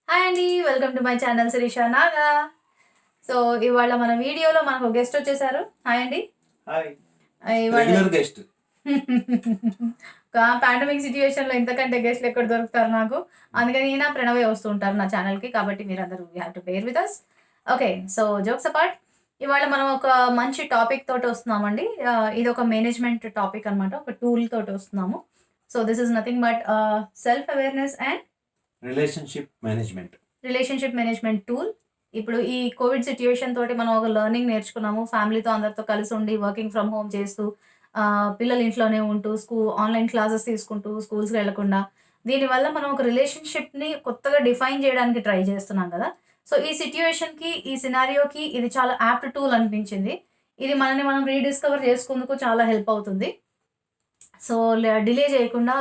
Hi అండి. Welcome to my channel Shirisha Naga. So, ఇవాళ మన వీడియోలో మనకు గెస్ట్ వచ్చేసారు. హాయ్ అండి. హాయ్. ఇవాళ రెగ్యులర్ గెస్ట్. పాండమిక్ సిట్యుయేషన్‌లో ఇంతకంటే గెస్ట్‌లు ఎక్కడ దొరుకుతారు నాకు. అందుకని ఈయన, ప్రణవే వస్తూ ఉంటారు నా ఛానల్‌కి. కాబట్టి మీరందరూ you have to bear with us. Okay. So, jokes apart. ఇవాళ మనం ఒక మంచి టాపిక్ తోటి వస్తున్నామండి. ఇదొక మేనేజ్‌మెంట్ టాపిక్ అనమాట. ఒక టూల్ తోటి వస్తున్నాము. So, this is nothing but self awareness and relationship management tool. ఇప్పుడు ఈ కోవిడ్ సిట్యుయేషన్ తోటి మనం ఒక లెర్నింగ్ నేర్చుకున్నాము. ఫ్యామిలీతో అందరితో కలిసి ఉండి వర్కింగ్ ఫ్రమ్ హోమ్ చేస్తూ పిల్లలు ఇంట్లోనే ఉంటూ ఆన్‌లైన్ క్లాసెస్ తీసుకుంటూ స్కూల్స్‌కి వెళ్ళకుండా. దీనివల్ల మనం ఒక రిలేషన్‌షిప్‌ని కొత్తగా డిఫైన్ చేయడానికి ట్రై చేస్తున్నాం గదా! సో, ఈ సిట్యుయేషన్‌కి, ఈ సినారియోకి ఇది చాలా యాప్ట్ టూల్ అనిపించింది. ఇది మనల్ని మనం రీడిస్కవర్ చేసుకుందుకు చాలా హెల్ప్ అవుతుంది. సో, డిలే చేయకుండా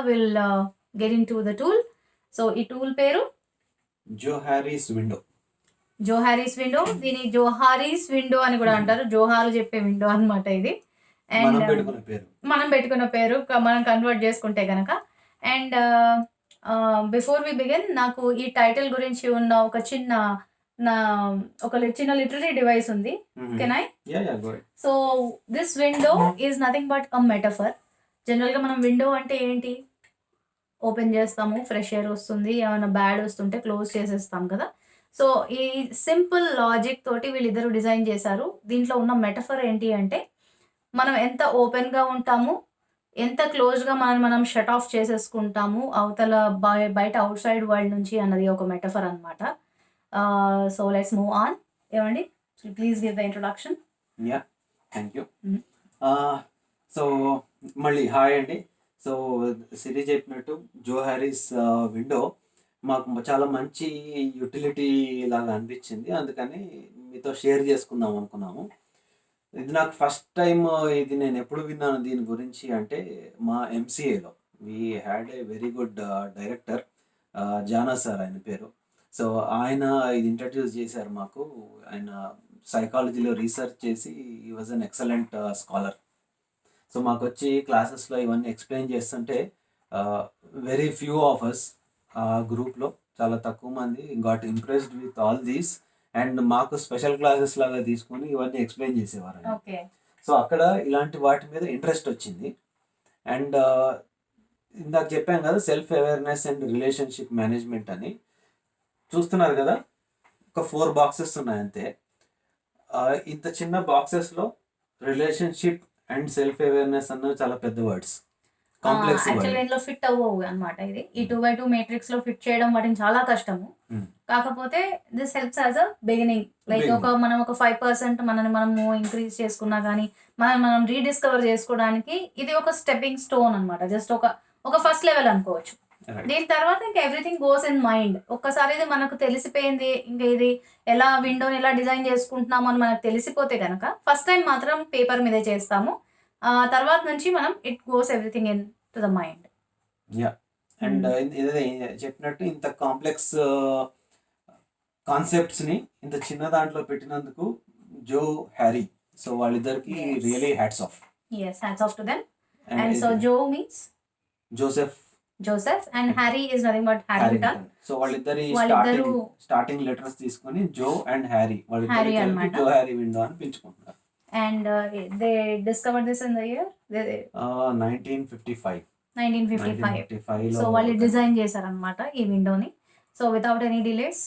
get into the tool. So, ఈ టూల్ పేరు జోహారీస్ విండో. దీని జోహారీస్ విండో అని కూడా అంటారు. జోహార్లు చెప్పే విండో అన్నమాట ఇది. మనం అండ్ పెట్టుకున్న పేరు. మనం పెట్టుకున్న పేరు మనం కన్వర్ట్ చేసుకుంటే గనక. అండ్ బిఫోర్ వి బిగిన్ నాకు ఈ టైటిల్ గురించి ఉన్న నా చిన్న లిటరరీ డివైస్ ఉంది. Can I? Go ahead. So, this window is nothing but a metaphor. జనరల్‌గా మనం విండో అంటే ఏంటి? ఓపెన్ చేస్తాము, ఫ్రెష్ ఎయిర్ వస్తుంది. ఏమైనా బ్యాడ్ వస్తుంటే క్లోజ్ చేసేస్తాం కదా! సో, ఈ సింపుల్ లాజిక్ తోటి వీళ్ళిద్దరూ డిజైన్ చేశారు. దీంట్లో ఉన్న మెటఫర్ ఏంటి అంటే, మనం ఎంత ఓపెన్‌గా ఉంటాము, ఎంత క్లోజ్‌గా మనం షట్ ఆఫ్ చేసేసుకుంటాము అవతల బయట ఔట్‌సైడ్ వరల్డ్ నుంచి అన్నది ఒక మెటఫర్ అనమాట. So, let's move on. ఏవండి? Please give the introduction. Yeah! Thank you. So, మళ్ళీ హాయ్ అండి. సో, సిరి చెప్పినట్టు జోహారీస్ విండో మాకు చాలా మంచి యుటిలిటీ లాగా అనిపించింది. అందుకని మీతో షేర్ చేసుకుందాం అనుకున్నాము. ఇది నాకు ఫస్ట్ టైమ్. ఇది నేను ఎప్పుడు విన్నాను దీని గురించి అంటే మా ఎంసీఏలో we had a very good director, Jana sir ఆయన పేరు. సో, ఆయన ఇది ఇంట్రడ్యూస్ చేశారు మాకు. ఆయన సైకాలజీలో రీసెర్చ్ చేసి he was an excellent scholar. So, మాకొచ్చి క్లాసెస్‌లో ఇవన్నీ ఎక్స్‌ప్లెయిన్ చేస్తుంటే వెరీ ఫ్యూ ఆఫ్ అస్ గ్రూప్‌లో చాలా తక్కువ మంది got impressed with all these. And మాకు స్పెషల్ క్లాసెస్ లాగా తీసుకొని ఇవన్నీ ఎక్స్‌ప్లెయిన్ చేసేవారాయన. ఓకే. సో, అక్కడ ఇలాంటి వాటి మీద ఇంట్రెస్ట్ వచ్చింది. అండ్ ఇందాక చెప్పాను కదా! Self awareness and relationship management అని. చూస్తున్నారు కదా! ఒక 4 బాక్సెస్ ఉన్నాయంతే. ఇంత చిన్న బాక్సెస్‌లో రిలేషన్‌షిప్ అండ్ సెల్ఫ్ అవేర్‌నెస్ అన్నవి చాలా పెద్ద వర్డ్స్. కాంప్లెక్స్ యాక్చువల్‌గా వర్డ్. ఇందులో ఫిట్ అవ్వవు అనమాట ఇది. ఈ 2x2 మేట్రిక్స్‌లో ఫిట్ చేయడం వాటిని చాలా కష్టము. హ్మ్. కాకపోతే this helps as a beginning. Like మనం ఒక 5% మనము ఇంక్రీజ్ చేసుకున్నా గానీ, మనం రీడిస్కవర్ చేసుకోవడానికి ఇది ఒక స్టెప్పింగ్ స్టోన్ అనమాట. జస్ట్ ఒక ఫస్ట్ లెవెల్ అనుకోవచ్చు. రైట్. దీని తర్వాత ఇంకా ఎవ్రీథింగ్ గోస్ ఇన్ మైండ్. ఒక్కసారి ఇది మనకు తెలిసిపోయింది. ఇంక ఇది విండోని ఎలా డిజైన్ చేసుకుంటున్నాము అని మనకు తెలిసిపోతే గనక ఫస్ట్ టైమ్ మాత్రం పేపర్ మీదే చేస్తాము. తర్వాత నుంచి మనం it goes everything in to the mind. Yeah! And ఇదే చెప్పినట్టు ఇంత కాంప్లెక్స్ కాన్సెప్ట్స్‌ని ఇంత చిన్న దాంట్లో పెట్టినందుకు జో, హ్యారీ. సో, వాళ్ళిద్దరికీ Yes. Really hats off. Yes, hats off to them. And and so Joe means Joseph, Joseph and Harry is nothing but Harrington. Harrington. So, వాళ్ళిద్దరి వాళ్ళిద్దరూ స్టార్టింగ్ లెటర్స్ తీసుకొని జో అండ్ హ్యారీ Harry వాళ్ళిద్దరికీ కలిపి అన్నమాట. జో Harry window అని పిలుచుకుంటున్నారు. And they discovered this in the year 1955. 1955. 1955లో so వాళ్ళు డిజైన్ చేశారనమాట ఈ విండోని. So without any delays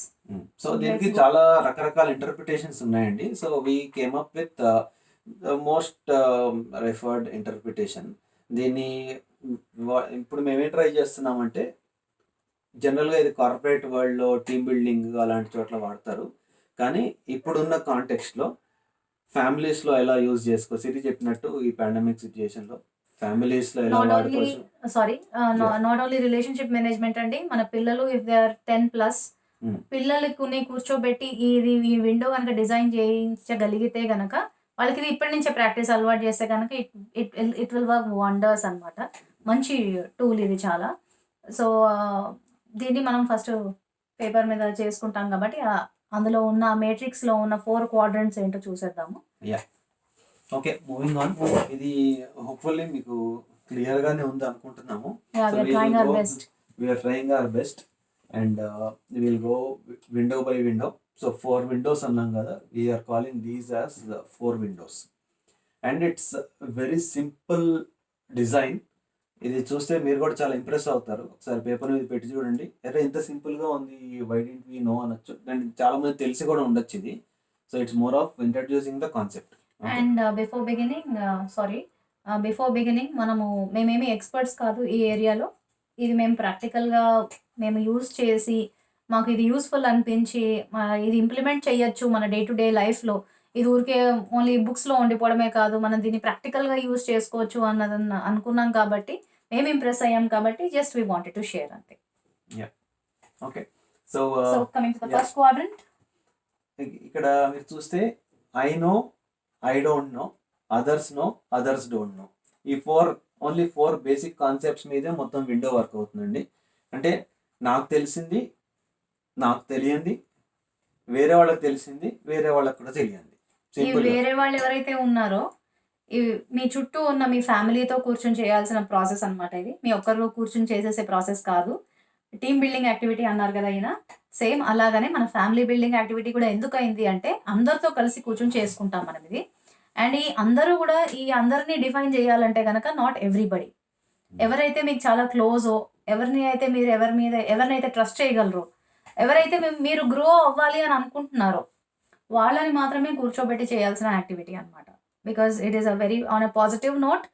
so, దీనికి let's go. చాలా రకరకాల ఇంటర్ప్రిటేషన్స్ ఉన్నాయండి. So, we came up with most referred interpretation. దీన్ని ఇప్పుడు మేమేం ట్రై చేస్తున్నామంటే జనరల్‌గా ఇది కార్పొరేట్ వరల్డ్‌లో టీమ్ బిల్డింగ్ అలాంటి చోట్ల వాడతారు. కానీ ఇప్పుడున్న కాంటెక్స్ట్‌లో ఫ్యామిలీస్‌లో ఎలా యూజ్ చేసుకోవచ్చు. సిరి చెప్పినట్టు ఈ పాండమిక్ సిట్యుయేషన్‌లో ఫ్యామిలీస్‌లో ఎలా నాట్ ఓన్లీ వాడుకోవచ్చు. Sorry Yeah. Not only relationship management అండి. మన పిల్లలు ఇఫ్ దే ఆర్ 10+ Hmm. పిల్లలని కూర్చోబెట్టి ఈ విండో కనుక డిజైన్ చేయించగలిగితే గనక వాళ్ళకి ఇది ఇప్పటి నుంచే ప్రాక్టీస్ అలవాటు చేస్తే కనుక ఇట్ విల్ వర్క్ వండర్స్ అనమాట. మంచి టూల్ ఇది చాలా. సో దీన్ని మనం ఫస్ట్ పేపర్ మీద చేసుకుంటాం కాబట్టి అందులో ఉన్న మేట్రిక్స్లో ఉన్న 4 క్వాడ్రంట్స్ ఏంటో చూసేద్దాము. యాహ్! ఓకే. Moving on. ఇది హోప్‌ఫుల్లీ మీకు క్లియర్‌గానే ఉంది అనుకుంటున్నాము. Yeah, so, we are we trying will our go. best. We are trying our best. And will go window by window. So 4 windows అన్నాం కదా, we're calling these as 4 windows. And it's very simple design. ఇది చూస్తే మీరు కూడా చాలా impress అవుతారు. ఒకసారి paper మీద పెట్టి చూడండి, అరే ఇంత సింపుల్గా ఉంది, వై డెంట్ వి నో అనొచ్చు. అండ్ చాలా మంది తెలిసి కూడా ఉండొచ్చు ఇది. So it's more of introducing the concept. And before beginning మేమేమి ఎక్స్పర్ట్స్ కాదు ఈ ఏరియాలో. ఇది మేము ప్రాక్టికల్గా మేము యూజ్ చేసి మాకు ఇది యూస్ఫుల్ అనిపించి ఇది ఇంప్లిమెంట్ చేయొచ్చు మన డే టు డే లైఫ్లో. ఇది ఊరికే ఓన్లీ బుక్స్లో ఉండిపోవడమే కాదు, మనం దీన్ని ప్రాక్టికల్గా యూజ్ చేసుకోవచ్చు అన్నది అనుకున్నాం కాబట్టి, మేము ఇంప్రెస్ అయ్యాం కాబట్టి just we wanted to share అంతే. Okay. So so coming to the first quadrant, ఇక్కడ మీరు చూస్తే I know, I don't know, others know, others don't know. ఈ ఓన్లీ 4 బేసిక్ కాన్సెప్ట్స్ మీదే మొత్తం విండో వర్క్ అవుతుందండి. అంటే నాకు తెలిసింది, నాకు తెలియంది, వేరే వాళ్ళకి తెలిసింది, వేరే వాళ్ళకి కూడా తెలియంది. ఈ వేరే వాళ్ళు ఎవరైతే ఉన్నారో మీ చుట్టూ ఉన్న మీ ఫ్యామిలీతో కూర్చొని చేయాల్సిన ప్రాసెస్ అన్నమాట. ఇది మీ ఒక్కరిలో కూర్చొని చేసేసే ప్రాసెస్ కాదు. టీమ్ బిల్డింగ్ యాక్టివిటీ అన్నారు కదా ఈయన, సేమ్ అలాగనే మన ఫ్యామిలీ బిల్డింగ్ యాక్టివిటీ కూడా ఎందుకు అయింది అంటే అందరితో కలిసి కూర్చొని చేసుకుంటాం మనం ఇది. అండ్ ఈ అందరినీ డిఫైన్ చేయాలంటే కనుక నాట్ ఎవ్రీబడి. ఎవరైతే మీకు చాలా క్లోజో, ఎవరినైతే ట్రస్ట్ చేయగలరో, ఎవరైతే మీరు గ్రో అవ్వాలి అని అనుకుంటున్నారో వాళ్ళని మాత్రమే కూర్చోబెట్టి చేయాల్సిన యాక్టివిటీ అనమాట. Because it is a very on a positive note.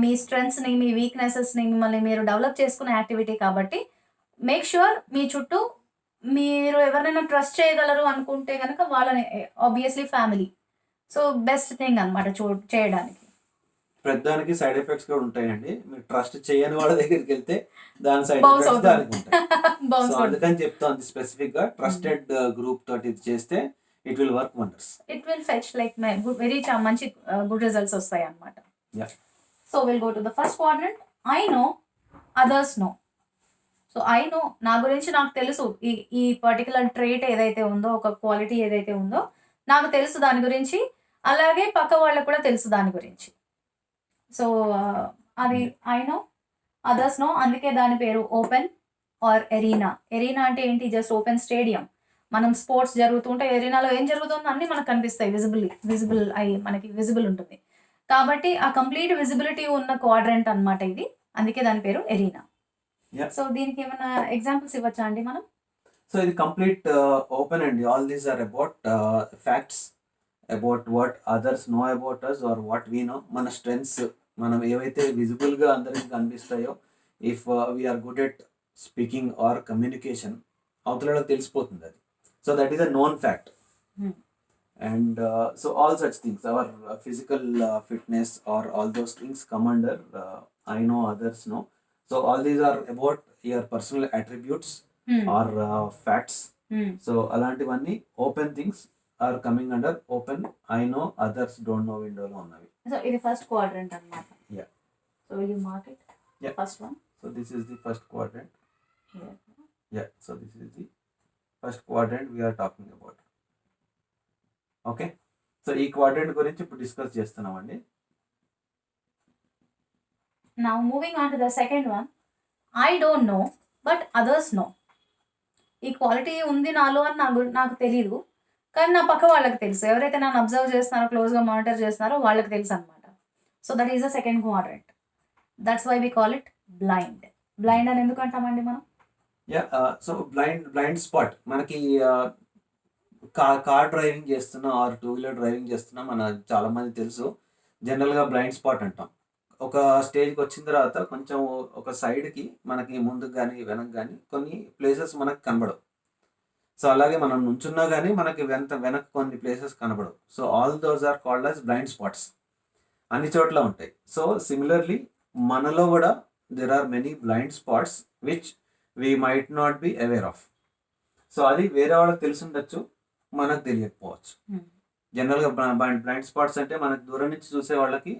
మీ స్ట్రెంగ్స్ని, మీ వీక్నెసెస్ని మిమ్మల్ని మీరు డెవలప్ చేసుకునే యాక్టివిటీ కాబట్టి మేక్ ష్యూర్ మీ చుట్టూ మీరు ఎవరినైనా ట్రస్ట్ చేయగలరు అనుకుంటే కనుక వాళ్ళని, obviously family. So best thing అనమాట చేయడానికి. ప్రతిదానికి సైడ్ ఎఫెక్ట్స్ కూడా ఉంటాయండి. మీరు ట్రస్ట్ చేయని వాళ్ళ దగ్గరికి వెళ్తే దాని సైడ్ Bounce ఎఫెక్ట్స్ అవుతుంది. దానికి ఉంటాయి. Bounce సో అవుతుంది. అందుకని చెప్తాను స్పెసిఫిక్ గా ట్రస్టెడ్ గ్రూప్ తోటి ఇది చేస్తే it will work wonders. It will fetch like very మంచి గుడ్ రిజల్ట్స్ వస్తాయి అనమాట. Yeah. So will go to the first quadrant, I know, others know. So I know, నా గురించి నాకు తెలుసు. ఈ పర్టికులర్ ట్రేట్ ఏదైతే ఉందో, ఒక క్వాలిటీ ఏదైతే ఉందో నాకు తెలుసు దాని గురించి, అలాగే పక్క వాళ్ళకు కూడా తెలుసు దాని గురించి. సో అది ఐ నో, అదర్స్ నో. అందుకే దాని పేరు ఓపెన్ ఆర్ ఎరీనా. ఎరీనా అంటే ఏంటి? Just open stadium. మనం స్పోర్ట్స్ జరుగుతుంటే ఎరీనాలో ఏం జరుగుతుందో అన్నీ మనకు కనిపిస్తాయి, విజిబుల్ అయ్యి మనకి విజిబుల్ ఉంటుంది. కాబట్టి ఆ కంప్లీట్ విజిబిలిటీ ఉన్న క్వాడ్రంట్ అన్నమాట ఇది. అందుకే దాని పేరు ఎరీనా. Yeah. సో దీనికి ఏమైనా ఎగ్జాంపుల్స్ ఇవ్వచ్చా అండి మనం? సో ఇది కంప్లీట్ ఓపెన్ అండి. All these are about facts, about what others know about us or what we know. మన స్ట్రెంగ్స్, మనం ఏవైతే విజిబుల్గా అందరికి కనిపిస్తాయో, if we are good at speaking or communication, అవతలలో తెలిసిపోతుంది అది. So that is a known fact. And so all such things, our physical fitness or all those things come under I know, others know. So all these are about your personal attributes or facts. So అలాంటివన్నీ open things are coming under open I know, others don't know విండోలో ఉన్నవి. So ఇది first quadrant అన్నమాట. Yeah. So will you mark it? Yeah. First one. So this is the first quadrant. Here. Yeah. So this is the first quadrant we are talking about. Okay. So ఈ quadrant గురించి ఇప్పుడు discuss చేస్తున్నామండి. Now moving on to the second one, I don't know but others know. ఈ quality ఉంది నాలో అని నాకు తెలియదు, కానీ నా పక్క వాళ్ళకి తెలుసు. ఎవరైతే నన్ను అబ్జర్వ్ చేస్తున్నారో, క్లోజ్గా మానిటర్ చేస్తున్నారో వాళ్ళకి తెలుసు అనమాట. So that is the second quadrant. That's why we call it blind. Blind అని ఎందుకు అంటామండి మనం? యా. సో బ్లైండ్ స్పాట్ మనకి కార్ డ్రైవింగ్ చేస్తున్నా ఆర్ 2-wheeler డ్రైవింగ్ చేస్తున్నా మన చాలా మంది తెలుసు. జనరల్గా బ్లైండ్ స్పాట్ అంటాం. ఒక స్టేజ్కి వచ్చిన తర్వాత కొంచెం ఒక సైడ్కి మనకి ముందుకు కానీ వెనక్కి కానీ కొన్ని ప్లేసెస్ మనకు కనబడవు. సో అలాగే మనం నుంచున్నా కానీ మనకి వెనక్కి కొన్ని ప్లేసెస్ కనబడవు. So all those are called as blind spots. అన్ని చోట్ల ఉంటాయి. సో సిమిలర్లీ మనలో కూడా there are many blind spots which we might not be aware of. So అది వేరే వాళ్ళకి తెలిసి ఉండొచ్చు, మనకు తెలియకపోవచ్చు. జనరల్గా బ్లైండ్ స్పాట్స్ అంటే మనకు దూరం నుంచి చూసే వాళ్ళకి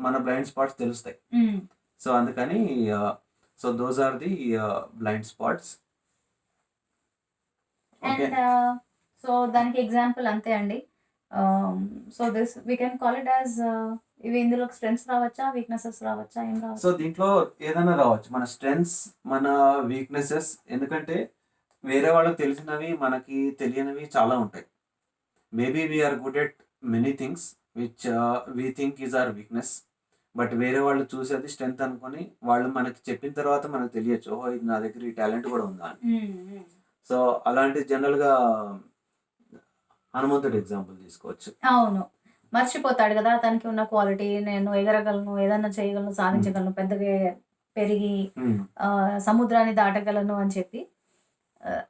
మన బ్లైండ్ స్పాట్స్ తెలుస్తాయి. సో అందుకని so those are the blind spots. And so దానికి ఎగ్జాంపుల్ అంతే అండి. So this we can call it as ఇవి ఇందులో స్ట్రెంగ్స్ రావచ్చా, వీక్నెసెస్ రావచ్చా, ఏం సో రావచ్చు? దీంట్లో ఏదైనా రావచ్చు, మన స్ట్రెంగ్స్, మన వీక్నెసెస్. ఎందుకంటే వేరే వాళ్ళకి తెలిసినవి మనకి తెలియనివి చాలా ఉంటాయి. Maybe we're good at many things which we think is our weakness. But వేరే వాళ్ళు చూసేది స్ట్రెంగ్త్ అనుకొని వాళ్ళు మనకి చెప్పిన తర్వాత మనకు తెలియచ్చు, ఓహో ఇది నా దగ్గర ఈ టాలెంట్ కూడా ఉందా అని. సో అలాంటి జనరల్గా హనుమంతుడి ఎగ్జాంపుల్ తీసుకోవచ్చు. అవును. మర్చిపోతాడు గదా! అతనికి ఉన్న క్వాలిటీ, నేను ఎగరగలను, ఏదన్నా చేయగలను, సాధించగలను, పెద్దగా పెరిగి సముద్రాన్ని దాటగలను అని చెప్పి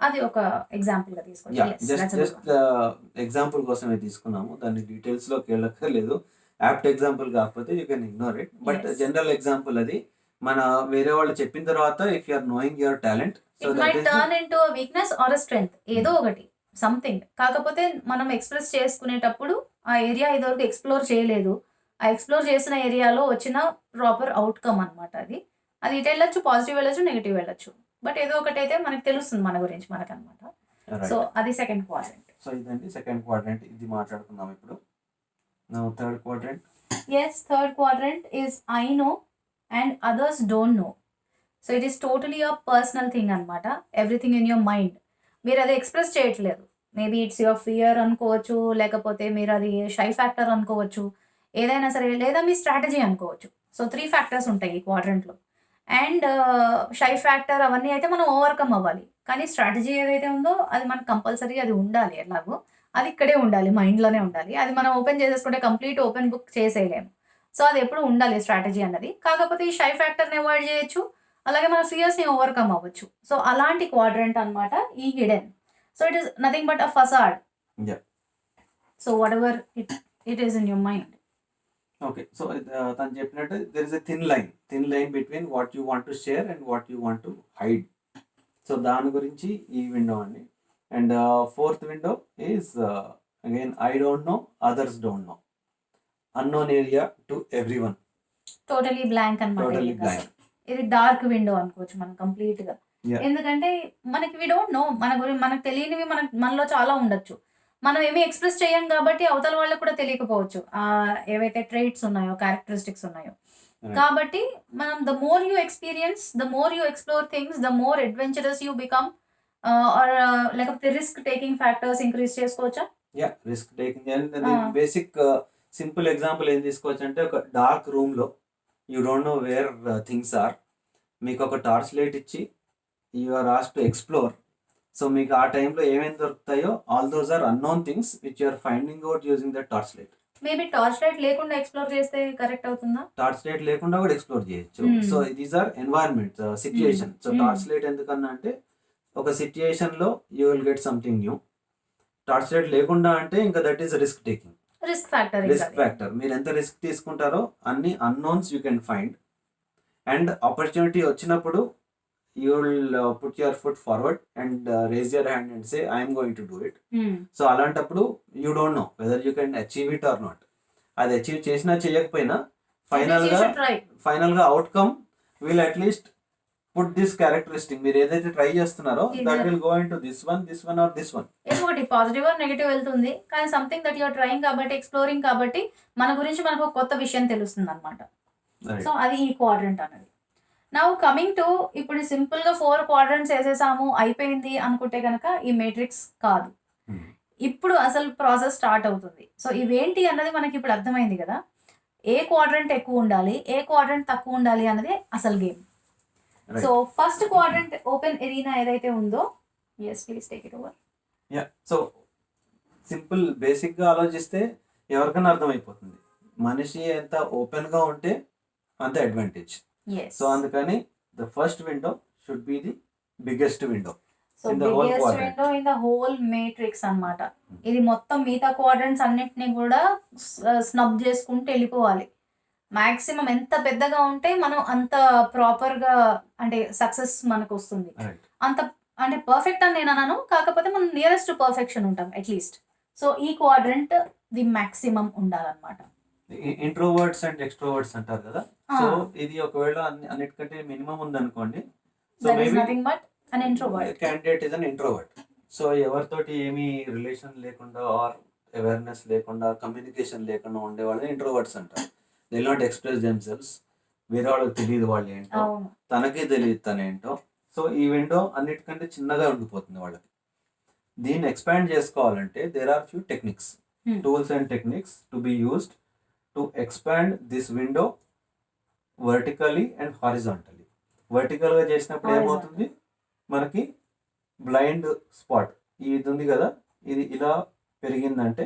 అది ఒక ఎగ్జాంపుల్‌గా తీసుకోవచ్చు. Yeah, yes. Just that's a good just one. Example కోసమే తీసుకున్నాము, దాన్ని డీటెయిల్స్లోకి వెళ్ళక్కర్లేదు. యాప్ట్ ఎగ్జాంపుల్ కాకపోతే you can ignore it. But yes. General example అది. మన వేరే వాళ్ళు చెప్పిన తర్వాత if you are knowing your talent, so it that might is the. Turn into a weakness or a strength. ఏదో ఒకటి. సంథింగ్. కాకపోతే మనం ఎక్స్‌ప్రెస్ చేసుకునేటప్పుడు ఆ ఏరియా ఇదివరకు ఎక్స్‌ప్లోర్ చేయలేదు. ఆ ఎక్స్‌ప్లోర్ చేసిన ఏరియాలో వచ్చిన ప్రాపర్ ఔట్‌కమ్ అన్నమాట అది. అది ఇటెళ్ళొచ్చు, పాజిటివ్ వెళ్ళొచ్చు, నెగెటివ్ వెళ్ళొచ్చు. బట్ ఏదో ఒకటైతే మనకు తెలుస్తుంది మన గురించి మనకన్నమాట. So right. అది సెకండ్ క్వాడ్రంట్. సో ఇదండి సెకండ్ క్వాడ్రంట్, ఇది మాట్లాడుకుందాం ఇప్పుడు. నా third quadrant. Yes, third quadrant is I know and others don't know. So it is totally a personal thing అనమాట. Everything in your mind. మీరు అది ఎక్స్ప్రెస్ చేయట్లేదు. మేబీ ఇట్స్ యువర్ ఫియర్ అనుకోవచ్చు, లేకపోతే మీరు అది షై ఫ్యాక్టర్ అనుకోవచ్చు, ఏదైనా సరే, లేదా మీ స్ట్రాటజీ అనుకోవచ్చు. సో 3 ఫ్యాక్టర్స్ ఉంటాయి ఈ క్వాడ్రంట్లో. అండ్ షై ఫ్యాక్టర్ అవన్నీ అయితే మనం ఓవర్కమ్ అవ్వాలి. కానీ స్ట్రాటజీ ఏదైతే ఉందో అది మనకు కంపల్సరీ అది ఉండాలి ఎలాగో. అది ఇక్కడే ఉండాలి, మైండ్‌లోనే ఉండాలి. అది మనం ఓపెన్ చేసేసుకుంటే కంప్లీట్ ఓపెన్ బుక్ చేసేయలేము. సో అది ఎప్పుడు ఉండాలి స్ట్రాటజీ అన్నది. కాకపోతే ఈ షై ఫ్యాక్టర్‌ని అవాయిడ్ చేయొచ్చు. అలాగే మన ఫియర్స్‌ని ఓవర్‌కమ్ అవ్వచ్చు. సో అలాంటి క్వాడ్రంట్ అన్నమాట ఈ hidden. So it is nothing but a facade. Yeah. So whatever it is in your mind. Okay. So తను చెప్పినట్టు there is a thin line between what you want to share and what you want to hide. So దాని గురించి ఈ window అండి. And fourth window is again I don't know, others don't no. Unknown area to everyone. Totally blank అన్నమాట totally ఇది blank. అసలు. ఇది dark window అనుకోవచ్చు మనం కంప్లీట్‌గా. యా. ఎందుకంటే మనకి వి డోంట్ నో, మనకు తెలియనివి మనలో చాలా ఉండొచ్చు. మనం ఏమి ఎక్స్‌ప్రెస్ చేయం కాబట్టి అవతల వాళ్ళకి కూడా తెలియకపోవచ్చు. ఏవైతే ట్రైట్స్ ఉన్నాయో, క్యారెక్టరిస్టిక్స్ ఉన్నాయో. రైట్. కాబట్టి మనం the more you experience, the more you explore things, the more adventurous you become. Or లేకపోతే రిస్క్ టేకింగ్ ఫ్యాక్టర్స్ ఇంక్రీజ్ చేసుకోవచ్చా? Yeah, risk taking. And ah! Basic simple example ఏం తీసుకోవచ్చు అంటే, ఒక డార్క్ రూమ్లో you don't know where things are. మీకు ఒక torch light ఇచ్చి you are asked to explore. So మీకు ఆ టైంలో ఏమేమి దొరుకుతాయో all those are unknown things which you are finding out using that torch light. Maybe torch light లేకుండా explore చేస్తే కరెక్ట్ అవుతుందా? టార్చ్ లైట్ లేకుండా కూడా ఎక్స్ప్లోర్ చేయొచ్చు. So hmm. These are environment hmm. Situation. So hmm. Torch light ఎందుకన్నా అంటే, ఒక సిచ్యుయేషన్లో you will get something new. Torch light లేకుండా అంటే ఇంకా that is risk taking. Risk factor ఇంకా రిస్క్ అది. ఫ్యాక్టర్. మీరు ఎంత రిస్క్ తీసుకుంటారో అన్ని unknowns you can find. And opportunity వచ్చినప్పుడు you will put your foot forward and raise your hand and say I'm going to do it. Hmm. So అలాంటప్పుడు you don't know whether you can achieve it or not. అది achieve చేసినా చేయకపోయినా At least you should try. ఫైనల్గా outcome will at least put this characteristic. మీరు ఏదైతే try చేస్తున్నారో that Either will go into this one or this one. ఏదో ఒకటి positive or negative వెళ్తుంది. కానీ something that you are trying కాబట్టి, ఎక్స్‌ప్లోరింగ్ కాబట్టి మన గురించి మనకు ఒక కొత్త విషయం తెలుస్తుందన్నమాట. రైట్. సో అది ఈ క్వాడ్రంట్ అన్నది. నౌ కమింగ్ టు ఇప్పుడు సింపుల్‌గా 4 క్వాడ్రంట్స్ ఏసేసాము అయిపోయింది అనుకుంటే గనక ఈ మేట్రిక్స్ కాదు. ఇప్పుడు అసలు ప్రాసెస్ స్టార్ట్ అవుతుంది. సో ఇవేంటి అన్నది మనకి ఇప్పుడు అర్థమైంది కదా! ఏ క్వాడ్రంట్ ఎక్కువ ఉండాలి, ఏ క్వాడ్రంట్ తక్కువ ఉండాలి అన్నదే అసలు game. So right. First quadrant open arena ఏదైతే ఉందో, yes please take it over. Yeah. So simple బేసిక్గా ఆలోచిస్తే ఎవరికైనా అర్థమైపోతుంది, మనిషి ఎంత ఓపెన్గా ఉంటే అంత అడ్వాంటేజ్. యెస్. సో అందుకని the first window should be the biggest window so in the whole biggest quadrant. Window in the whole matrix అన్నమాట. ఇది మొత్తం మిగతా క్వాడ్రంట్స్ అన్నిటిని కూడా స్నబ్ చేసుకుంటూ వెళ్ళిపోవాలి. మాక్సిమం ఎంత పెద్దగా ఉంటే మనం అంత ప్రాపర్‌గా అంటే సక్సెస్ మనకు వస్తుంది. రైట్. అంత అంటే పర్ఫెక్ట్ అని నేను అనను. కాకపోతే మనం నియరెస్ట్ టు పర్ఫెక్షన్ ఉంటాం అట్‌లీస్ట్. సో ఈ క్వాడ్రంట్ ది మాక్సిమం ఉండాలన్నమాట. ఇంట్రోవర్ట్స్ అండ్ ఎక్స్ట్రోవర్ట్స్ అంటారు కదా. ఆ! సో ఇది ఒకవేళ అన్నిటికంటే మినిమం ఉందనుకోండి. So that is maybe nothing but an introvert. Candidate is an introvert. So ఎవరితోటి ఏమీ రిలేషన్ లేకుండా ఆర్ అవేర్నెస్ లేకుండా, కమ్యూనికేషన్ లేకుండా ఉండే వాళ్ళని ఇంట్రోవర్ట్స్ అంటారు. They will not express themselves. వేరే వాళ్ళకి తెలియదు వాళ్ళు ఏంటో, అవును. తనకే తెలియదు తనేంటో. సో ఈ విండో అన్నిటికంటే చిన్నగా ఉండిపోతుంది వాళ్ళకి. దీన్ని ఎక్స్పాండ్ చేసుకోవాలంటే there are few techniques, tools and techniques to be used to expand this window vertically and horizontally. వర్టికల్గా చేసినప్పుడు ఏమవుతుంది, మనకి బ్లైండ్ స్పాట్ ఇది ఉంది కదా, ఇది ఇలా పెరిగిందంటే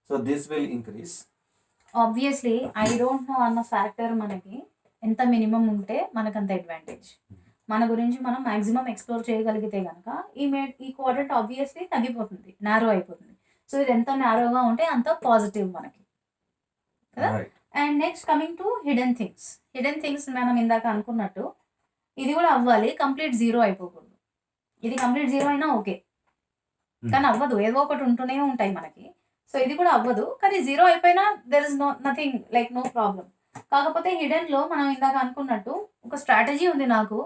so this will increase. Obviously I don't know అన్న ఫ్యాక్టర్ మనకి ఎంత మినిమం ఉంటే మనకు అంత అడ్వాంటేజ్. మన గురించి మనం మాక్సిమం ఎక్స్ప్లోర్ చేయగలిగితే కనుక ఈ క్వాడ్రంట్ ఆబ్వియస్లీ తగ్గిపోతుంది, నారో అయిపోతుంది. సో ఇది ఎంత నారోగా ఉంటే అంత పాజిటివ్ మనకి కదా. And next coming to hidden things మనం ఇందాక అనుకున్నట్టు ఇది కూడా అవ్వాలి, కంప్లీట్ జీరో అయిపోకూడదు. ఇది కంప్లీట్ జీరో అయినా ఓకే, కానీ అవ్వదు, ఏదో ఒకటి ఉంటూనే ఉంటాయి మనకి. సో ఇది కూడా అవ్వదు, కానీ జీరో అయిపోయినా there is nothing like no problem. కాకపోతే హిడెన్లో మనం ఇందాక అనుకున్నట్టు ఒక స్ట్రాటజీ ఉంది నాకు.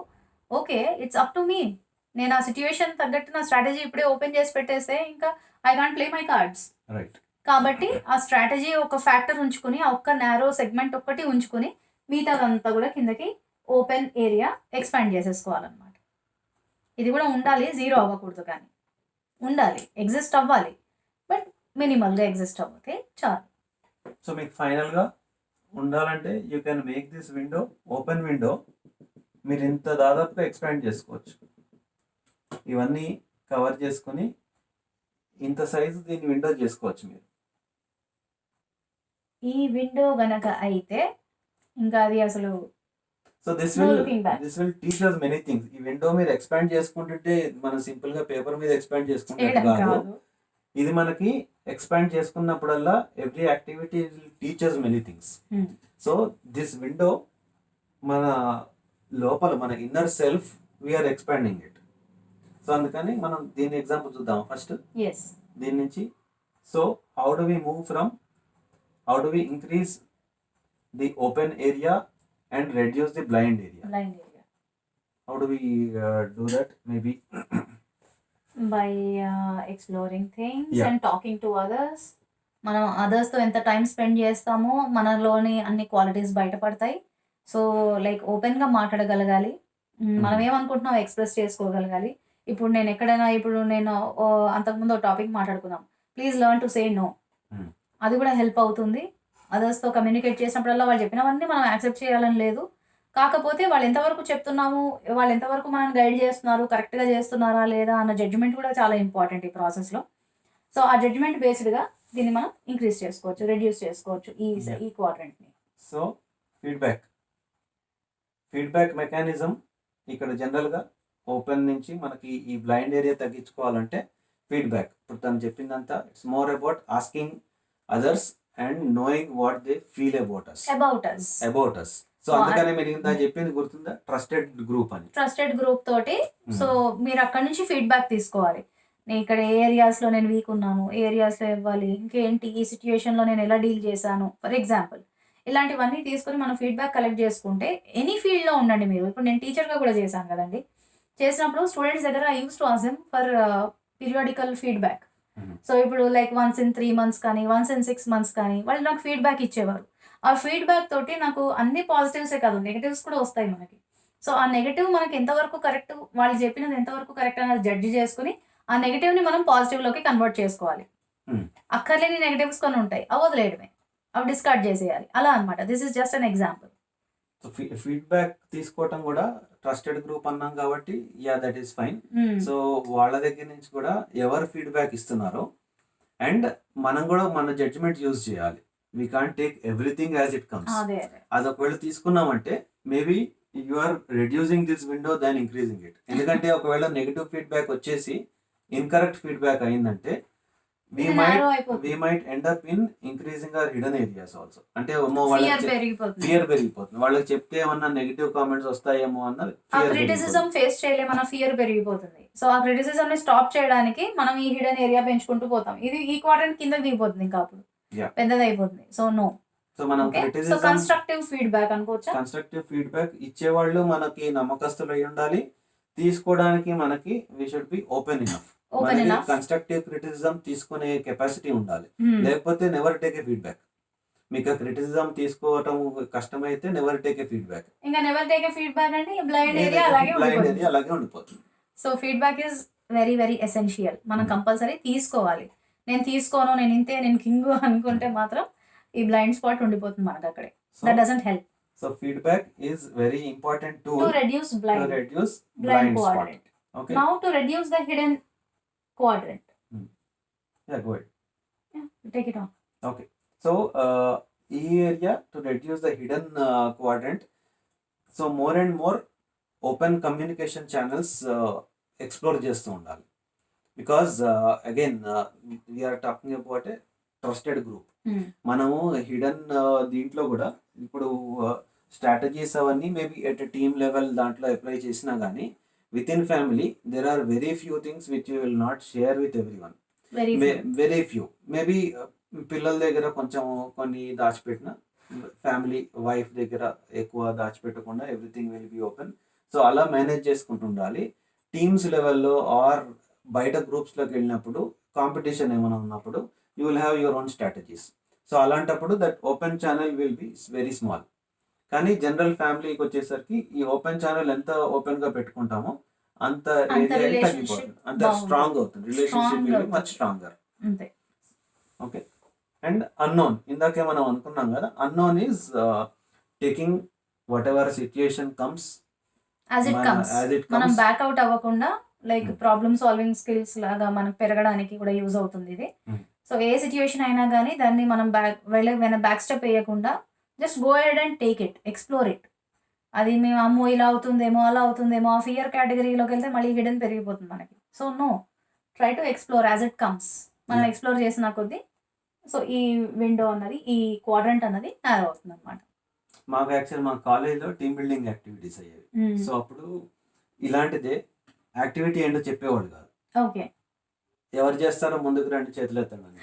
Okay, it's up to me. నేను ఆ సిచ్యువేషన్ తగ్గట్టు నా స్ట్రాటజీ ఇప్పుడే ఓపెన్ చేసి పెట్టేస్తే ఇంకా I can't play my cards. Right. కాబట్టి ఆ స్ట్రాటజీ ఒక ఫ్యాక్టర్ ఉంచుకుని, ఆ ఒక్క నారో సెగ్మెంట్ ఒక్కటి ఉంచుకుని మిగతాదంతా కూడా కిందకి ఓపెన్ ఏరియా ఎక్స్పాండ్ చేసేసుకోవాలన్నమాట. ఇది కూడా ఉండాలి, జీరో అవ్వకూడదు, కానీ ఉండాలి, ఎగ్జిస్ట్ అవ్వాలి, బట్ మినిమల్గా ఎగ్జిస్ట్ అవ్వతే చాలు. సో మీకు ఫైనల్గా ఉండాలంటే you can make this window open window. మీరు ఇంత దాదాపుగా ఎక్స్పాండ్ చేసుకోవచ్చు. ఇవన్నీ కవర్ చేసుకొని ఇంత సైజు దీన్ని విండో చేసుకోవచ్చు మీరు. ఈ విండో గనక అయితే ఇంకా అది అసలు so this will teach us many things. ఈ విండో మీరు ఎక్స్పాండ్ చేసుకుంటుంటే మనం సింపుల్ గా పేపర్ మీద ఎక్స్పాండ్ చేసుకుంటే కాదు, ఇది మనకి ఎక్స్పాండ్ చేసుకున్నప్పుడల్లా every activity will teach us many things. So this window మన లోపల మన inner self we are expanding it. So అందుకని మనం దీని ఎగ్జాంపుల్ చూద్దాం ఫస్ట్ దీని నుంచి. So how do we move from, how do we increase the open area and reduce the blind area. How do we do that? Maybe by exploring things and talking to others. మనం అదర్స్తో ఎంత time spend చేస్తామో మనలోని అన్ని qualities బయటపడతాయి. So like ఓపెన్గా మాట్లాడగలగాలి, మనం ఏమనుకుంటున్నాం express చేసుకోగలగాలి. ఇప్పుడు నేను ఎక్కడైనా, ఇప్పుడు నేను అంతకుముందు ఒక టాపిక్ మాట్లాడుకున్నాం, please learn to say no. అది కూడా హెల్ప్ అవుతుంది. అదర్స్తో కమ్యూనికేట్ చేసినప్పుడల్లా వాళ్ళు చెప్పినవన్నీ మనం యాక్సెప్ట్ చేయాలని లేదు. కాకపోతే వాళ్ళు ఎంతవరకు చెప్తున్నాము, వాళ్ళు ఎంతవరకు మనం గైడ్ చేస్తున్నారు, కరెక్ట్గా చేస్తున్నారా లేదా అన్న జడ్జిమెంట్ కూడా చాలా ఇంపార్టెంట్ ఈ ప్రాసెస్లో. సో ఆ జడ్జిమెంట్ బేస్డ్గా దీన్ని మనం ఇంక్రీజ్ చేసుకోవచ్చు, రెడ్యూస్ చేసుకోవచ్చు ఈ క్వాడ్రంట్ని. సో ఫీడ్బ్యాక్ మెకానిజం ఇక్కడ జనరల్గా ఓపెన్ నుంచి మనకి ఈ బ్లైండ్ ఏరియా తగ్గించుకోవాలంటే ఫీడ్బ్యాక్. ఇప్పుడు తను చెప్పిందంతా it's more about asking others and knowing what they feel about us. So అందుకనే మీరు ఇంత చెప్పింది గుర్తుందా, ట్రస్టెడ్ గ్రూప్ అని. ట్రస్టెడ్ గ్రూప్ తోటి సో మీరు అక్కడ నుంచి ఫీడ్బ్యాక్ తీసుకోవాలి. నేను ఇక్కడ ఏ ఏరియాస్లో నేను వీక్ ఉన్నాను, ఏ ఏరియాస్లో ఇవ్వాలి, ఇంకేంటి ఈ సిచ్యుయేషన్లో నేను ఎలా డీల్ చేశాను, ఫర్ ఎగ్జాంపుల్ ఇలాంటివన్నీ తీసుకొని మనం ఫీడ్బ్యాక్ కలెక్ట్ చేసుకుంటే ఎనీ ఫీల్డ్లో ఉండండి మీరు. ఇప్పుడు నేను టీచర్గా కూడా చేశాను కదండి, చేసినప్పుడు స్టూడెంట్స్ దగ్గర I use to ask them for periodical feedback. So ఇప్పుడు లైక్ వన్స్ ఇన్ 3 months కానీ వన్స్ ఇన్ 6 months కానీ వాళ్ళు నాకు ఫీడ్బ్యాక్ ఇచ్చేవారు. ఆ ఫీడ్బ్యాక్ తోటి నాకు అన్ని పాజిటివ్సే కాదు, నెగిటివ్స్ కూడా వస్తాయి మనకి. సో ఆ నెగిటివ్ మనకి ఎంతవరకు కరెక్ట్, వాళ్ళు చెప్పినది ఎంతవరకు కరెక్ట్ అనేది జడ్జి చేసుకుని ఆ నెగిటివ్ని మనం పాజిటివ్లోకి కన్వర్ట్ చేసుకోవాలి. అక్కర్లేని నెగిటివ్స్ కొన్ని ఉంటాయి, అవి వదిలేయడమే, అవి డిస్కార్డ్ చేసేయాలి, అలా అనమాట. This is just an example. So feedback తీసుకోవటం కూడా ట్రస్టెడ్ గ్రూప్ అన్నాం కాబట్టి దట్ ఈస్ ఫైన్. సో వాళ్ళ దగ్గర నుంచి కూడా ఎవరు ఫీడ్బ్యాక్ ఇస్తున్నారో అండ్ మనం కూడా మన జడ్జిమెంట్ యూజ్ చేయాలి. We can't take everything as it comes. అది ఒకవేళ తీసుకున్నామంటే maybe you are reducing this window than increasing it. ఎందుకంటే ఒకవేళ నెగిటివ్ ఫీడ్బ్యాక్ వచ్చేసి ఇన్కరెక్ట్ ఫీడ్బ్యాక్ అయిందంటే we might end up in increasing our hidden areas also. అంటే fear పెరిగిపోతుంది. వాళ్ళకి చెప్తే ఏమన్నా నెగిటివ్ కామెంట్స్ వస్తాయేమో అన్న క్రిటిసిజం ఫేస్ చేయలేమన్న ఫియర్ పెరిగిపోతుంది. సో ఆ క్రిటిసిజం ని స్టాప్ చేయడానికి మనం ఈ హిడెన్ ఏరియా పెంచుకుంటూ పోతాం. ఇది ఈ క్వాడ్రంట్ కిందకి దిగిపోతుంది, ఇంకా అప్పుడు పెద్దదైపోతుంది. So no. సో మనం కన్స్ట్రక్టివ్ ఫీడ్బ్యాక్ అనుకోవచ్చా? కన్స్ట్రక్టివ్ ఫీడ్బ్యాక్ ఇచ్చేవాళ్ళు మనకి నమ్మకస్తులు అయి ఉండాలి. తీసుకోవడానికి మనకి we should be open enough. Open మనకి ఎనఫ్. కన్స్ట్రక్టివ్ క్రిటిసిజం తీసుకునే కెపాసిటీ ఉండాలి. లేకపోతే నెవర్ టేక్ ఏ ఫీడ్‌బ్యాక్. మీకు క్రిటిసిజం తీసుకోవటం కష్టమైతే నెవర్ టేక్ ఏ ఫీడ్‌బ్యాక్. ఇంకా నెవర్ టేక్ ఎ ఫీడ్‌బ్యాక్ అంటే బ్లైండ్ ఏరియా అలాగే బ్లైండ్ ఉండిపోతుంది. ఏరియా అలాగే ఉండిపోతుంది. So feedback is very very essential. మనం కంపల్సరీ తీసుకోవాలి. నేను తీసుకోను, నేను ఇంతే, నేను కింగు అనుకుంటే మాత్రం ఈ బ్లైండ్ స్పాట్ ఉండిపోతుంది మనకు అక్కడే. That doesn't help. So feedback is very important to tool reduce to blind reduce blind blind spot. Quadrant. Okay. Now to reduce the hidden quadrant. Yeah go ahead. Take it on. Okay. So ఈ area to reduce the hidden quadrant. So more and more open communication channels explore చేస్తూ ఉండాలి. Because again we are talking about a trusted group. మనము hidden దీంట్లో కూడా ఇప్పుడు strategies అవన్నీ maybe at team level దాంట్లో apply చేసినా కానీ with in family there are very few things which you will not share with every one. Very few maybe పిల్లల దగ్గర కొంచెం కొన్ని దాచిపెట్టిన, ఫ్యామిలీ వైఫ్ దగ్గర ఎక్కువ దాచిపెట్టకుండా everything will be open. So అలా మేనేజ్ చేసుకుంటూ ఉండాలి. టీమ్స్ లెవెల్లో ఆర్ బయట గ్రూప్స్లోకి వెళ్ళినప్పుడు కాంపిటీషన్ ఏమైనా ఉన్నప్పుడు you will have your own strategies. So అలాంటప్పుడు that open channel will be very small. కానీ జనరల్ ఫ్యామిలీకి వచ్చేసరికి ఈ ఓపెన్ ఛానల్ ఎంత ఓపెన్గా పెట్టుకుంటామో అంత ఏరియా రిలేషన్షిప్ తగ్గిపోతుంది, అంత బాగుంటుంది, స్ట్రాంగ్ అవుతుంది. రిలేషన్షిప్ స్ట్రాంగ్ విల్ బి అవుతుంది. Much stronger. అంతే. ఓకే. అండ్ అన్నోన్, ఇందాకే మనం అనుకున్నాం కదా, unknown is taking what ever situation comes as it comes. As it మనం కమ్స్. బ్యాక్ అవుట్ అవ్వకుండా లైక్ ప్రాబ్లమ్ సాల్వింగ్ స్కిల్స్ లాగా మనకు పెరగడానికి కూడా యూజ్ అవుతుంది ఇది. సో ఏ సిచ్యుయేషన్ అయినా కానీ దాన్ని మనం బ్యాక్ స్టెప్ వేయకుండా just go head and take it, explore it. అది మేము అమ్మో ఇలా అవుతుందేమో అలా అవుతుందేమో ఆ ఫియర్ కేటగిరీలోకి వెళ్తే మళ్ళీ హిడెన్ పెరిగిపోతుంది మనకి. So no, try to explore as it comes. మనం ఎక్స్ప్లోర్ చేసిన కొద్దీ సో ఈ విండో అన్నది, ఈ క్వాడ్రంట్ అన్నది నేరో అవుతుంది అనమాట. మాకు యాక్చువల్ మా కాలేజ్లో టీమ్ బిల్డింగ్ యాక్టివిటీస్ అయ్యేవి. సో అప్పుడు ఇలాంటిదే యాక్టివిటీ ఏంటో చెప్పేవాడు కాదు. ఓకే. ఎవరు చేస్తారో ముందుకు రండి చేతులు ఎత్తండి.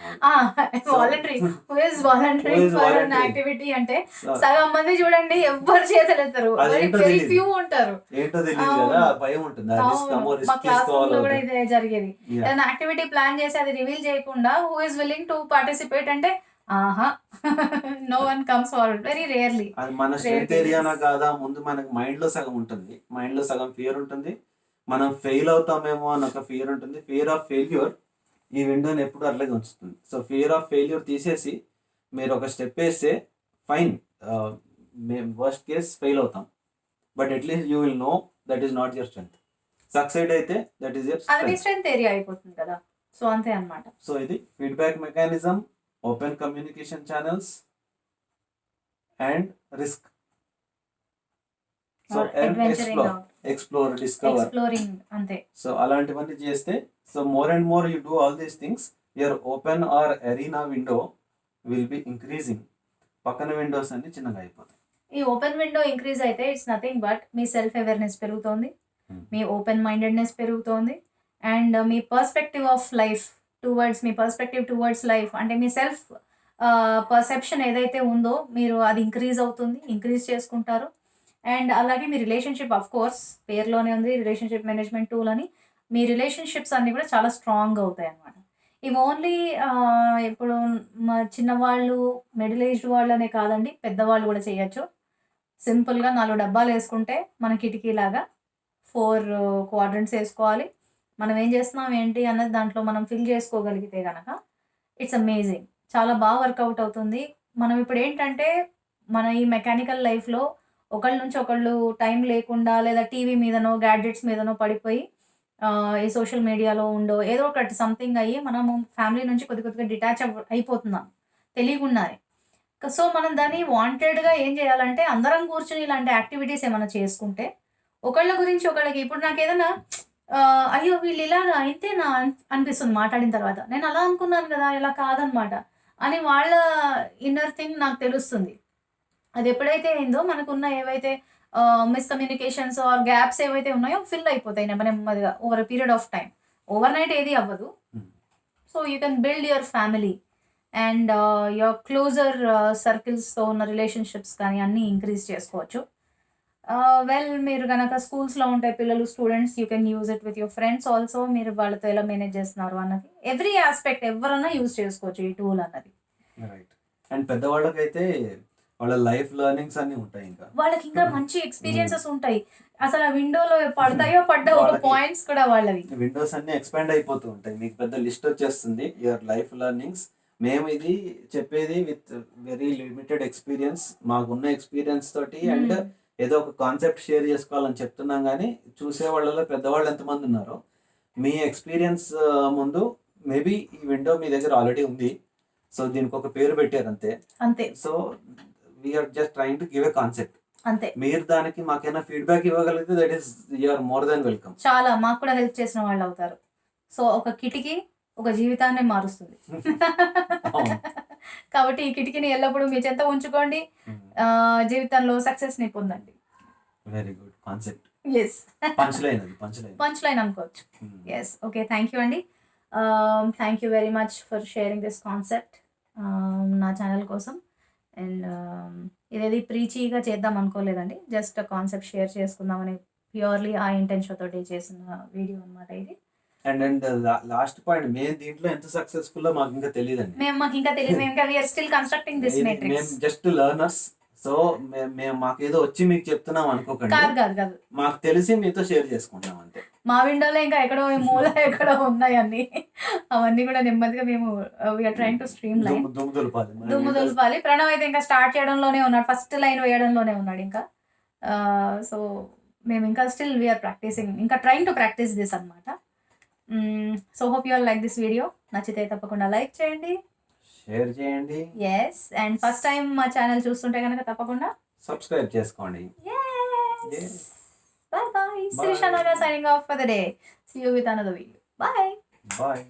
Voluntary, who is volunteering for an voluntary activity అంటే సగం మంది చూడండి ఎవ్వరు చేతులు ఎత్తరు, అదేంటో వెరీ తెలియదు, ఫ్యూ ఉంటారు. ఏంటో తెలియదు అవును, కదా, భయం ఉంటుంది. ఆ రిస్క్, అవును. అమ్మో మా రిస్క్ క్లాస్ రూమ్ లో కూడా తీసుకోవాలి. ఇదే జరిగేది. Yeah. ఏదైనా యాక్టివిటీ ప్లాన్ చేసి అది రివీల్ చేయకుండా who is willing to participate అంటే ఆహా no one comes forward, very rarely. అది మన రేర్ స్ట్రెంత్ ఏరియానా కేసెస్. కాదా, ముందు మనకి మైండ్లో సగం ఉంటుంది, మైండ్లో సగం ఫియర్ ఉంటుంది, మనం ఫెయిల్ అవుతామేమో అని ఒక ఫియర్ ఉంటుంది. ఫియర్ ఆఫ్ ఫెయిల్యూర్ ఈ విండోని ఎప్పుడు అట్లాగే ఉంచుతుంది. సో ఫియర్ ఆఫ్ ఫెయిల్యూర్ తీసేసి మీరు ఒక స్టెప్ వేస్తే ఫైన్, మేము వర్స్ట్ కేస్ ఫెయిల్ అవుతాం, but at least you will know that is not your strength. Succeed అయితే దట్ ఈస్ యువర్ అది మీ స్ట్రెంత్. స్ట్రెంత్ ఏరియా అయిపోతుంది కదా. సో అంతే అన్నమాట. సో ఇది feedback mechanism, open communication channels and risk. So adventuring out, explore, discover. Exploring అంతే. So అలాంటివన్నీ చేస్తే, so more and more you do all these things, your open or arena window will be increasing. పక్కన windows అన్ని చిన్నగా అయిపోతాయి. ఈ open window increase అయితే it's nothing but మీ సెల్ఫ్ అవేర్నెస్ పెరుగుతోంది, మీ ఓపెన్ మైండెడ్నెస్ పెరుగుతోంది, అండ్ మీ పర్స్పెక్టివ్ ఆఫ్ లైఫ్ టువర్డ్స్, మీ పర్స్పెక్టివ్ టువర్డ్స్ లైఫ్ అంటే మీ సెల్ఫ్ పర్సెప్షన్ ఏదైతే ఉందో మీరు అది ఇంక్రీజ్ చేసుకుంటారు. అండ్ అలాగే మీ రిలేషన్షిప్, ఆఫ్ కోర్స్ పేరులోనే ఉంది రిలేషన్షిప్ మేనేజ్మెంట్ టూల్ అని, మీ రిలేషన్షిప్స్ అన్నీ కూడా చాలా స్ట్రాంగ్గా అవుతాయి అన్నమాట. ఇవి ఓన్లీ ఇప్పుడు చిన్నవాళ్ళు, మిడిల్ ఏజ్డ్ వాళ్ళు అనే కాదండి, పెద్దవాళ్ళు కూడా చేయొచ్చు. సింపుల్గా 4 డబ్బాలు వేసుకుంటే మన కిటికీలాగా 4 క్వాడ్రంట్స్ వేసుకోవాలి. మనం ఏం చేస్తున్నాం ఏంటి అన్నది దాంట్లో మనం ఫిల్ చేసుకోగలిగితే కనుక ఇట్స్ అమేజింగ్, చాలా బాగా వర్కౌట్ అవుతుంది. మనం ఇప్పుడు ఏంటంటే మన ఈ మెకానికల్ లైఫ్లో ఒకళ్ళ నుంచి ఒకళ్ళు టైం లేకుండా లేదా టీవీ మీదనో గ్యాడ్జెట్స్ మీదనో పడిపోయి ఈ సోషల్ మీడియాలో ఉండో ఏదో ఒకటి సంథింగ్ అయ్యి మనము ఫ్యామిలీ నుంచి కొద్దిగా డిటాచ్ అయిపోతున్నాం తెలియకుండానే. సో మనం దాన్ని వాంటెడ్గా ఏం చేయాలంటే అందరం కూర్చుని ఇలాంటి యాక్టివిటీస్ ఏమైనా చేసుకుంటే ఒకళ్ళ గురించి ఒకళ్ళకి, ఇప్పుడు నాకు ఏదైనా అయ్యో వీళ్ళు ఇలాగా అయితేనా అనిపిస్తుంది మాట్లాడిన తర్వాత, నేను అలా అనుకున్నాను కదా ఇలా కాదనమాట అని వాళ్ళ ఇన్నర్ థింగ్ నాకు తెలుస్తుంది. అది ఎప్పుడైతే అయిందో మనకున్న ఏవైతే మిస్కమ్యూనికేషన్స్ ఆర్ గ్యాప్స్ ఏవైతే ఉన్నాయో ఫిల్ అయిపోతాయి నెమ్మదిగా over a period of time. Over night ఏది అవ్వదు. So you can build your family and your closer సర్కిల్స్తో ఉన్న రిలేషన్షిప్స్ కానీ అన్నీ ఇంక్రీజ్ చేసుకోవచ్చు. వెల్ మీరు గనక స్కూల్స్‌లో ఉంటాయి పిల్లలు, students you can use it with your friends also. మీరు వాళ్ళతో ఎలా మేనేజ్ చేస్తున్నారు అన్నది. ఎవ్రీ యాస్పెక్ట్ ఎవరన్నా యూజ్ చేసుకోవచ్చు ఈ టూల్ అన్నది. రైట్. అండ్ పెద్దవాళ్ళకైతే వాళ్ళ లైఫ్ లెర్నింగ్స్ అన్నీ ఉంటాయి ఇంకా. వాళ్ళకి ఇంకా మంచి ఎక్స్‌పీరియన్సెస్ ఉంటాయి. అసలు ఆ విండోలో పడతాయో పడ్డవో ఒక వాళ్ళకి పాయింట్స్ కూడా వాళ్ళవి. విండోస్ అన్నీ ఎక్స్పాండ్ అయిపోతూ ఉంటాయి. మీకు పెద్ద లిస్ట్ వచ్చేస్తుంది యువర్ లైఫ్ లెర్నింగ్స్. మేము ఇది చెప్పేది విత్ వెరీ లిమిటెడ్ ఎక్స్పీరియన్స్. మాకున్న ఎక్స్పీరియన్స్ తోటి అండ్ హ్మ్. ఏదో ఒక కాన్సెప్ట్ షేర్ చేసుకోవాలని చెప్తున్నాం కానీ చూసే వాళ్ళలో పెద్దవాళ్ళు ఎంతమంది ఉన్నారో మీ ఎక్స్పీరియన్స్ ముందు మేబీ ఈ విండో మీ దగ్గర ఆల్రెడీ ఉంది. సో దీనికి ఒక పేరు పెట్టారు అంతే. అంతే. So we're just trying to give a concept. అంతే. మీరు దానికి మాకైనా ఫీడ్‌బ్యాక్ ఇవ్వగలిగితే that is you are more than welcome. చాలా మాకు కూడా హెల్ప్ చేసిన వాళ్ళవుతారు. సో ఒక కిటికీ ఒక జీవితాన్నే మారుస్తుంది. అవును. కాబట్టి ఈ కిటికీని ఎల్లప్పుడూ మీ చెంత ఉంచుకోండి. జీవితంలో సక్సెస్‌ని పొందండి. Very good concept. Yes. Punch line అది. Punch line. పంచ్ లైన్ అనుకోవచ్చు. యెస్. ఓకే. థ్యాంక్ యూ అండి. Thank you very much for sharing this concept నా ఛానల్ కోసం. అండ్ ఇదేది ప్రీచీగా చేద్దాం అనుకోలేదండి. జస్ట్ కాన్సెప్ట్ షేర్ చేసుకుందామని ప్యూర్‌లీ ఆ ఇంటెన్షన్ తోటి చేసిన వీడియో అనమాట ఇది. అండ్ లాస్ట్ పాయింట్ మేము దీంట్లో ఎంత సక్సెస్‌ఫుల్లో మాకు ఇంకా తెలీదండి. మాకింకా తెలీదు. మేము ఇంకా we are still constructing this మేము మేట్రిక్స్. Just learners. సో మేము మాకేదో వచ్చి మీకు చెప్తున్నాం అనుకోకండి. కాదు. మాకు తెలిసి మీతో షేర్ చేసుకుంటాం అంతే. మా విండోలో ఇంకా ఎక్కడో మూల ఎక్కడో ఉన్నాయి అన్నీ. అవన్నీ కూడా నెమ్మదిగా మేము we are trying to streamline. దుమ్ము దులపాలి. మన దుమ్ము విండోస్ దులపాలి. ప్రణవ్ అయితే ఇంకా స్టార్ట్ చేయడంలోనే ఉన్నాడు. ఫస్ట్ లైన్ వేయడంలోనే ఉన్నాడు ఇంకా. సో మేము ఇంకా స్టిల్ వి ఆర్ ప్రాక్టీసింగ్. ఇంకా ట్రైయింగ్ టు ప్రాక్టీస్ దిస్ అనమాట. So hope you all like this video. నచ్చితే తప్పకుండా లైక్ చేయండి. షేర్ చేయండి. యెస్. అండ్ ఫస్ట్ టైం మా ఛానల్ చూస్తుంటే గనక తప్పకుండా సబ్స్క్రైబ్ చేసుకోండి. yes. Bye bye. Sirisha Naga signing off for the day. See you with another video. Bye. Bye.